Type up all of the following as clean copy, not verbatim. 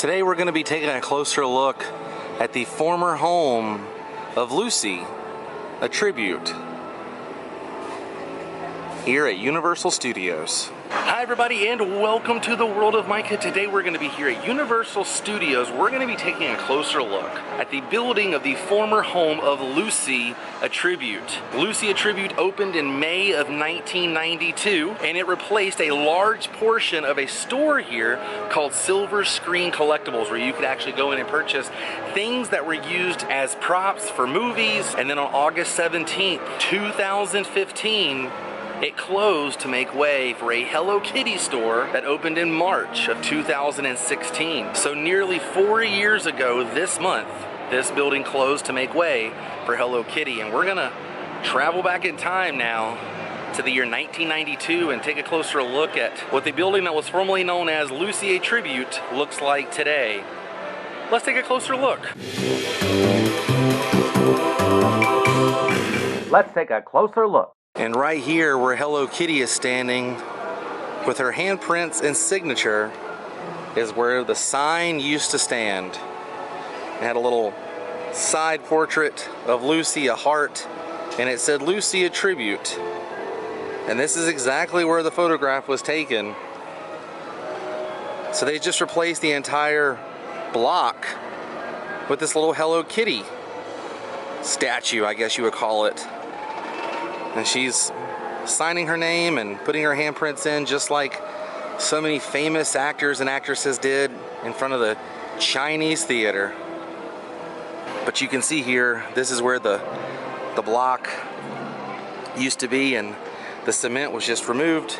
Today we're going to be taking a closer look at the former home of Lucy, a tribute, here at Universal Studios. Hi everybody and welcome to the world of Micah. Today we're going to be here at Universal Studios. We're going to be taking a closer look at the building of the former home of Lucy, a tribute. Lucy, a tribute opened in May of 1992 and it replaced a large portion of a store here called Silver Screen Collectibles, where you could actually go in and purchase things that were used as props for movies. And then on August 17th, 2015, it closed to make way for a Hello Kitty store that opened in March of 2016. So nearly 4 years ago this month, this building closed to make way for Hello Kitty. And we're gonna travel back in time now to the year 1992 and take a closer look at what the building that was formerly known as Lucy, a Tribute looks like today. Let's take a closer look. Let's take a closer look. And right here where Hello Kitty is standing with her handprints and signature is where the sign used to stand. It had a little side portrait of Lucy, a heart, and it said Lucy, a Tribute. And this is exactly where the photograph was taken. So they just replaced the entire block with this little Hello Kitty statue, I guess you would call it. And she's signing her name and putting her handprints in, just like so many famous actors and actresses did in front of the Chinese theater. But you can see here, this is where the block used to be, and the cement was just removed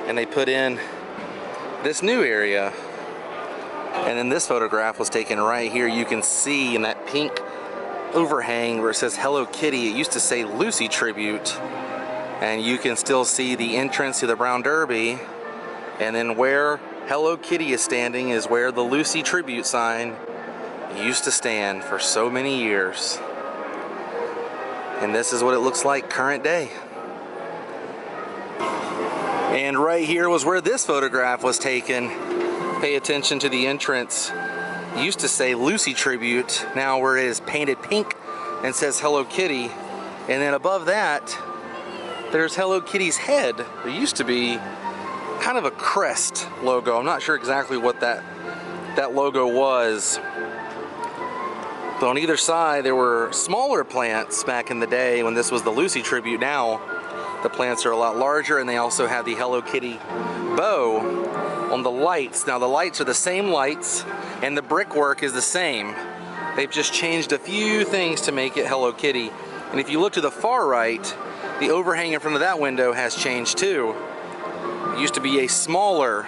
and they put in this new area. And then this photograph was taken right here. You can see in that pink overhang where it says Hello Kitty, it used to say Lucy Tribute, and you can still see the entrance to the Brown Derby. And then where Hello Kitty is standing is where the Lucy Tribute sign used to stand for so many years. And this is what it looks like current day. And right here was where this photograph was taken. Pay attention to the entrance. It used to say Lucy Tribute, now where it is painted pink and says Hello Kitty. And then above that, there's Hello Kitty's head. There used to be kind of a crest logo. I'm not sure exactly what that logo was. But on either side, there were smaller plants back in the day when this was the Lucy Tribute. Now, the plants are a lot larger, and they also have the Hello Kitty bow on the lights. Now the lights are the same lights and the brickwork is the same. They've just changed a few things to make it Hello Kitty. And if you look to the far right, the overhang in front of that window has changed too. It used to be a smaller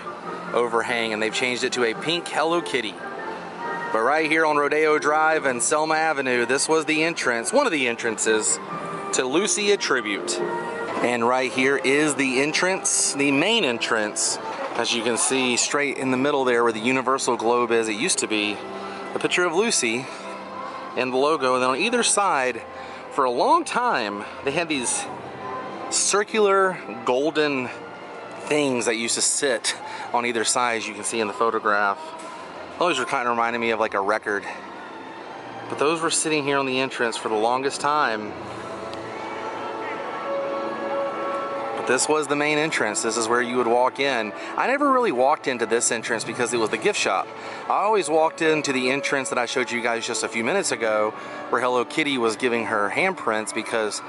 overhang and they've changed it to a pink Hello Kitty. But right here on Rodeo Drive and Selma Avenue, this was the entrance, one of the entrances to Lucy, a Tribute. And right here is the entrance, the main entrance. As you can see straight in the middle there where the Universal globe is, it used to be a picture of Lucy and the logo. And then on either side, for a long time, they had these circular golden things that used to sit on either side, as you can see in the photograph. Those were kind of reminding me of like a record. But those were sitting here on the entrance for the longest time. This was the main entrance. This is where you would walk in. I never really walked into this entrance because it was the gift shop. I always walked into the entrance that I showed you guys just a few minutes ago, where Hello Kitty was giving her handprints, because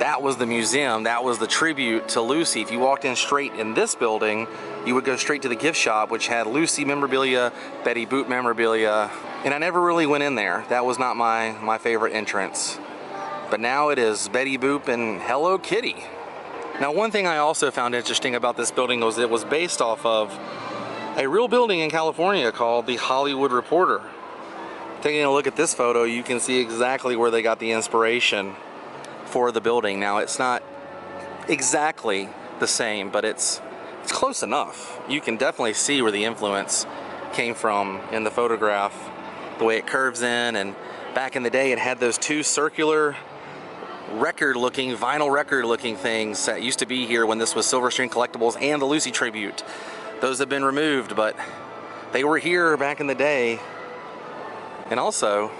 that was the museum. That was the tribute to Lucy. If you walked in straight in this building, you would go straight to the gift shop, which had Lucy memorabilia, Betty Boop memorabilia, and I never really went in there. That was not my favorite entrance. But now it is Betty Boop and Hello Kitty. Now, one thing I also found interesting about this building was it was based off of a real building in California called the Hollywood Reporter. Taking a look at this photo, you can see exactly where they got the inspiration for the building. Now, it's not exactly the same, but it's close enough. You can definitely see where the influence came from in the photograph, the way it curves in. And back in the day, it had those two circular vinyl record looking things that used to be here when this was Silver Screen Collectibles and the Lucy Tribute. Those have been removed, but They were here back in the day. And also,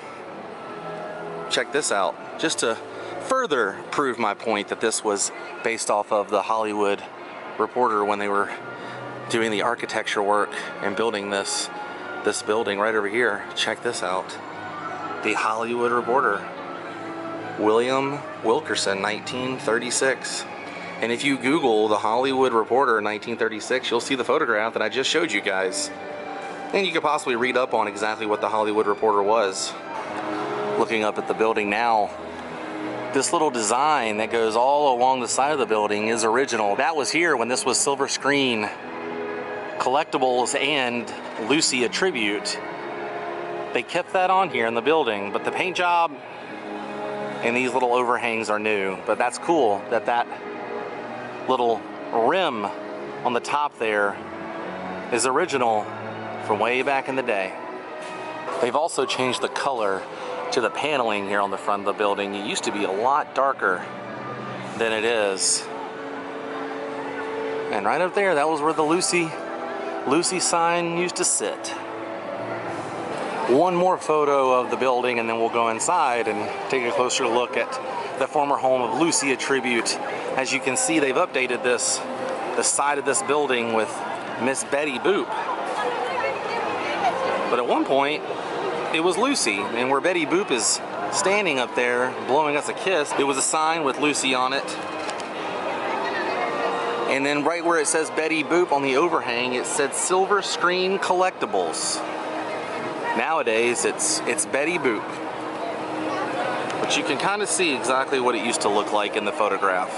check this out, just to further prove my point that this was based off of the Hollywood Reporter when they were doing the architecture work and building this building right over here. Check this out. The Hollywood Reporter. William Wilkerson, 1936. And if you Google the Hollywood Reporter 1936, you'll see the photograph that I just showed you guys. And you could possibly read up on exactly what the Hollywood Reporter was. Looking up at the building now, this little design that goes all along the side of the building is original. That was here when this was Silver Screen Collectibles and Lucy a Tribute. They kept that on here in the building, but the paint job and these little overhangs are new. But that's cool that that little rim on the top there is original from way back in the day. They've also changed the color to the paneling here on the front of the building. It used to be a lot darker than it is. And right up there, that was where the Lucy sign used to sit. One more photo of the building and then we'll go inside and take a closer look at the former home of Lucy a Tribute. As you can see, they've updated the side of this building with Miss Betty Boop. But at one point, it was Lucy, and where Betty Boop is standing up there blowing us a kiss, it was a sign with Lucy on it. And then right where it says Betty Boop on the overhang, it said Silver Screen Collectibles. Nowadays, it's Betty Boop. But you can kind of see exactly what it used to look like in the photograph.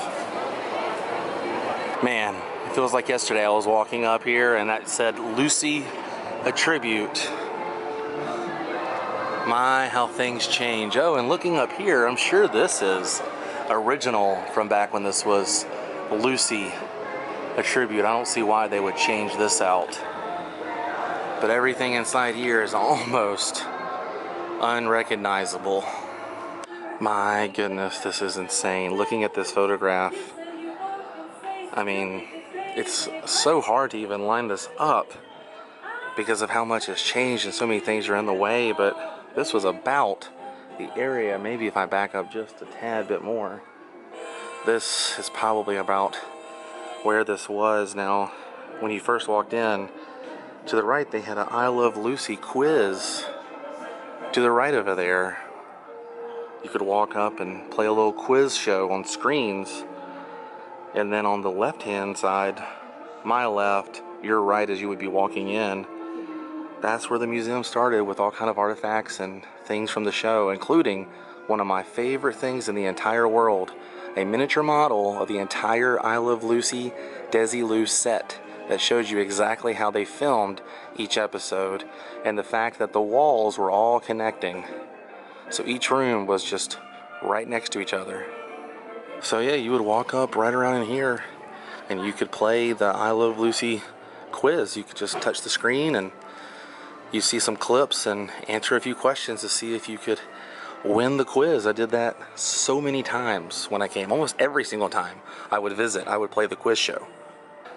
Man, it feels like yesterday I was walking up here and that said Lucy a Tribute. My, how things change. Oh, and looking up here, I'm sure this is original from back when this was Lucy a Tribute. I don't see why they would change this out. But everything inside here is almost unrecognizable. My goodness, this is insane. Looking at this photograph, I mean, it's so hard to even line this up because of how much has changed and so many things are in the way, but this was about the area. Maybe if I back up just a tad bit more, this is probably about where this was. Now, when you first walked in, to the right they had an I Love Lucy quiz. To the right over there, you could walk up and play a little quiz show on screens. And then on the left-hand side, my left, your right as you would be walking in, that's where the museum started with all kind of artifacts and things from the show, including one of my favorite things in the entire world, a miniature model of the entire I Love Lucy Desilu set that shows you exactly how they filmed each episode and the fact that the walls were all connecting. So each room was just right next to each other. So yeah, you would walk up right around in here and you could play the I Love Lucy quiz. You could just touch the screen and you see some clips and answer a few questions to see if you could win the quiz. I did that so many times when I came. Almost every single time I would visit, I would play the quiz show.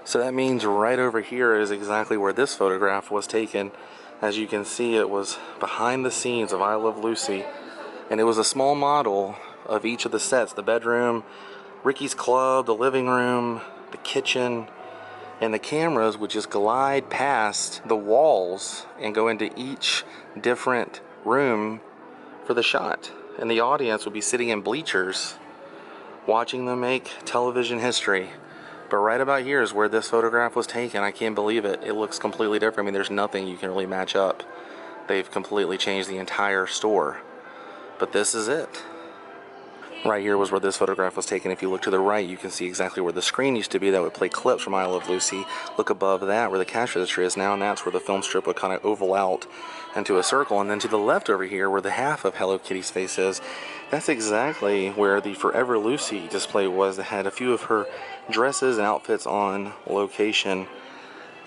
So that means right over here is exactly where this photograph was taken. As you can see, it was behind the scenes of I Love Lucy, and it was a small model of each of the sets: the bedroom, Ricky's club, the living room, the kitchen, and the cameras would just glide past the walls and go into each different room for the shot. And the audience would be sitting in bleachers watching them make television history. But right about here is where this photograph was taken. I can't believe it. It looks completely different. I mean, there's nothing you can really match up. They've completely changed the entire store. But this is it. Right here was where this photograph was taken. If you look to the right, you can see exactly where the screen used to be that would play clips from I Love Lucy. Look above that where the cash register is now, and that's where the film strip would kind of oval out into a circle. And then to the left over here, where the half of Hello Kitty's face is, that's exactly where the Forever Lucy display was that had a few of her dresses and outfits on location.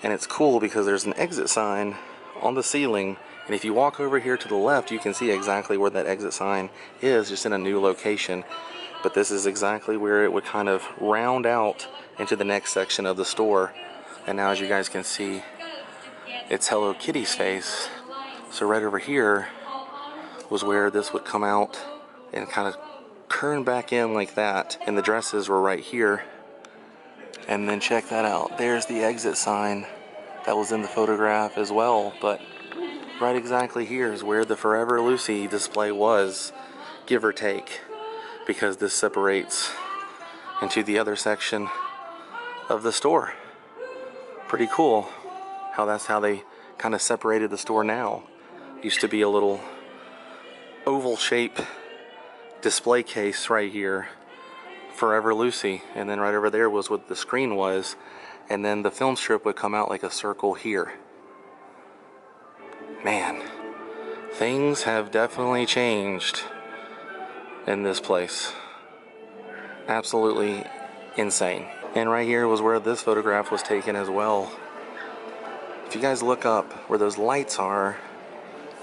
And it's cool because there's an exit sign on the ceiling, and if you walk over here to the left, you can see exactly where that exit sign is, just in a new location. But this is exactly where it would kind of round out into the next section of the store. And now, as you guys can see, it's Hello Kitty's face. So right over here was where this would come out and kind of turn back in like that. And the dresses were right here. And then check that out. There's the exit sign that was in the photograph as well. But right exactly here is where the Forever Lucy display was, give or take. Because this separates into the other section of the store. Pretty cool how that's how they kind of separated the store now. Used to be a little oval shape display case right here, Forever Lucy, and then right over there was what the screen was, and then the film strip would come out like a circle here. Man, things have definitely changed in this place. Absolutely insane. And right here was where this photograph was taken as well. If you guys look up where those lights are,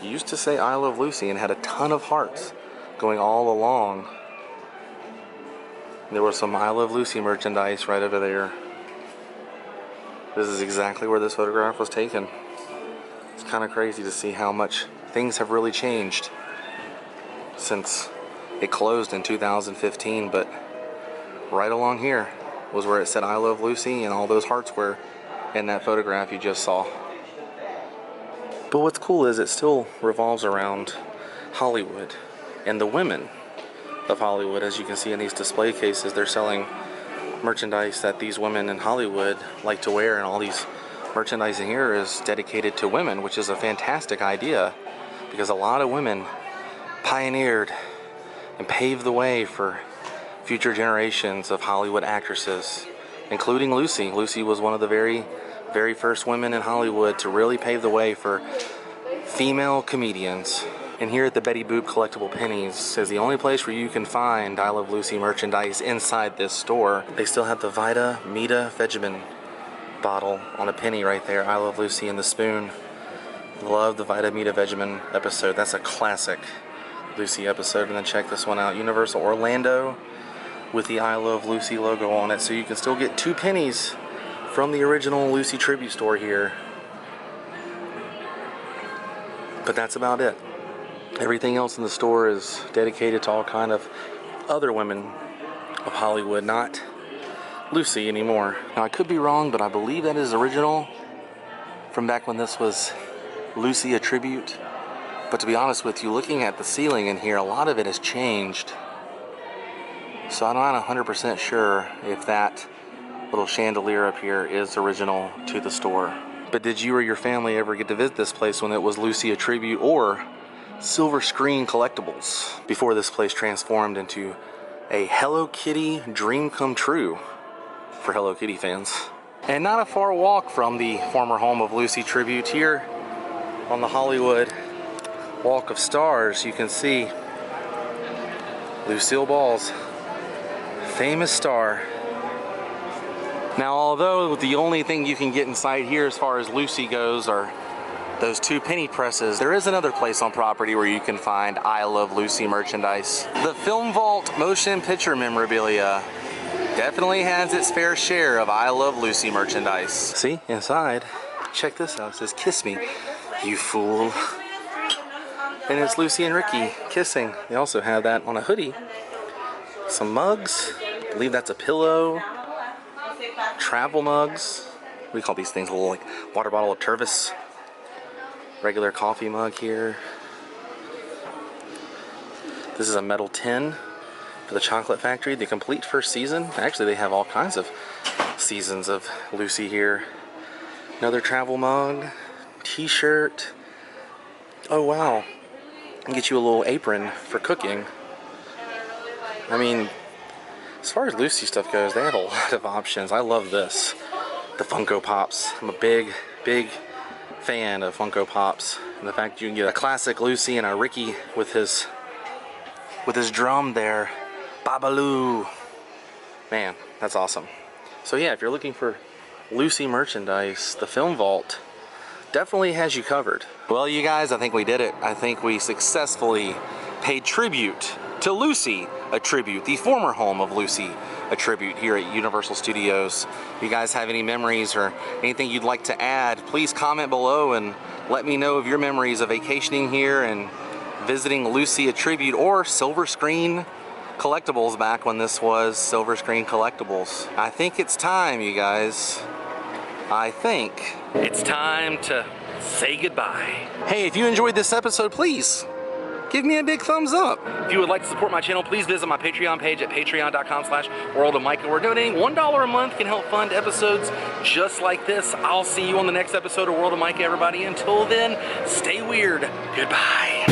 it used to say I Love Lucy and had a ton of hearts going all along. There was some I Love Lucy merchandise right over there. This is exactly where this photograph was taken. It's kind of crazy to see how much things have really changed since it closed in 2015, but right along here was where it said I Love Lucy and all those hearts were in that photograph you just saw. But what's cool is it still revolves around Hollywood and the women of Hollywood. As you can see in these display cases, they're selling merchandise that these women in Hollywood like to wear, and all these merchandising here is dedicated to women, which is a fantastic idea because a lot of women pioneered and paved the way for future generations of Hollywood actresses, including Lucy. Lucy was one of the very first women in Hollywood to really pave the way for female comedians. And here at the Betty Boop Collectible Pennies is the only place where you can find I Love Lucy merchandise inside this store. They still have the Vita Mita Vegemin bottle on a penny right there. I Love Lucy and the spoon. Love the Vita Mita Vegemin episode. That's a classic Lucy episode. And then check this one out. Universal Orlando with the I Love Lucy logo on it. So you can still get 2 pennies from the original Lucy tribute store here. But that's about it. Everything else in the store is dedicated to all kind of other women of Hollywood, not Lucy anymore. Now I could be wrong, but I believe that is original from back when this was Lucy a tribute. But to be honest with you, looking at the ceiling in here, a lot of it has changed. So I'm not 100% sure if that little chandelier up here is original to the store. But did you or your family ever get to visit this place when it was Lucy a tribute or Silver Screen Collectibles before this place transformed into a Hello Kitty dream come true for Hello Kitty fans? And not a far walk from the former home of Lucy tribute, here on the Hollywood Walk of Stars, you can see Lucille Ball's famous star. Now, although the only thing you can get inside here as far as Lucy goes are those 2 penny presses, there is another place on property where you can find I Love Lucy merchandise. The Film Vault motion picture memorabilia definitely has its fair share of I Love Lucy merchandise. See, inside, check this out. It says, "Kiss me, you fool." And it's Lucy and Ricky kissing. They also have that on a hoodie. Some mugs. I believe that's a pillow. Travel mugs. We call these things a little like water bottle of Tervis. Regular coffee mug here. This is a metal tin for the Chocolate Factory, the complete first season. Actually, they have all kinds of seasons of Lucy here. Another travel mug, t-shirt. Oh wow, and get you a little apron for cooking. I mean, as far as Lucy stuff goes, they have a lot of options. I love this, the Funko Pops. I'm a big fan of Funko Pops, and the fact you can get a classic Lucy and a Ricky with his drum there, Babaloo. Man, that's awesome. So yeah, if you're looking for Lucy merchandise, the Film Vault definitely has you covered. Well, you guys, I think we did it. I think we successfully paid tribute to Lucy a tribute, the former home of Lucy, a tribute here at Universal Studios. If you guys have any memories or anything you'd like to add, please comment below and let me know of your memories of vacationing here and visiting Lucy a tribute, or Silver Screen Collectibles back when this was Silver Screen Collectibles. I think it's time, you guys. I think it's time to say goodbye. Hey, if you enjoyed this episode, please give me a big thumbs up. If you would like to support my channel, please visit my Patreon page at patreon.com/worldofmicah, where donating $1 a month can help fund episodes just like this. I'll see you on the next episode of World of Micah, everybody. Until then, stay weird. Goodbye.